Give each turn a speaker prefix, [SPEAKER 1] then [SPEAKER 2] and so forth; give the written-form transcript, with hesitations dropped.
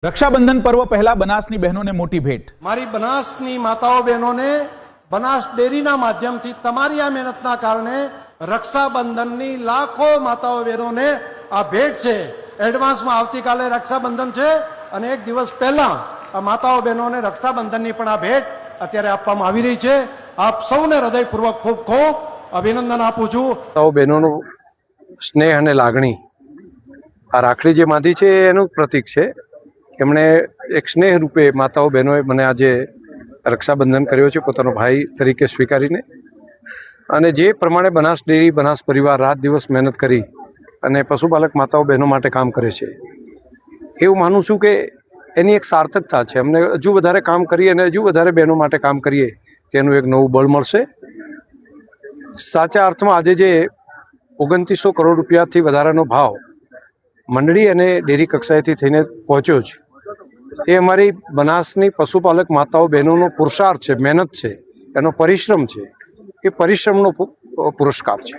[SPEAKER 1] रक्षाबंधन पर्व पहला बनासनी बहनों ने मोटी भेट।
[SPEAKER 2] मारी बनासनी माताओं बहनों ने बनास डेरीना माध्यमथी तमारी आ मेहनतना कारणे रक्षाबंधननी लाखों माताओं बहनों ने आ भेट छे। एडवांसमां आवतीकाले रक्षाबंधन छे अने एक दिवस पहला आ माताओं बहनों ने रक्षाबंधननी पण आ भेट अत्यारे आपवामां आवी रही छे। आप सौने हृदयपूर्वक खूब खूब अभिनंदन आपું છું।
[SPEAKER 3] माताओं बहनों स्नेह अने लागणी आ राखड़ी जे बांधी छे एनुं प्रतीक छे। एमणे एक स्नेह रूपे माताओं बहनों मने आजे रक्षाबंधन कर्यो छे पोतानो भाई तरीके स्वीकारीने। अने जे प्रमाणे बनास डेरी बनास परिवार रात दिवस मेहनत करी अने पशुपालक माताओं बहनों माटे काम करे छे एवुं मानुं छुं के एनी एक सार्थकता छे। अमने हजू वधारे काम करीए अने हजू वधारे बहनों माटे काम करीए तेनुं एक नवुं बळ मळशे। साचा अर्थमां आजे जे 2900 करोड़ रूपियाथी वधारानो भाव मंडળી अने डेरी कक्षाएथी थईने पहोंच्यो छे ए अमारी बनासनी पशुपालक माताओं बहनों पुरुषार्थ छे, मेहनत छे, एनो परिश्रम छे। ए परिश्रमनो पुरस्कार छे।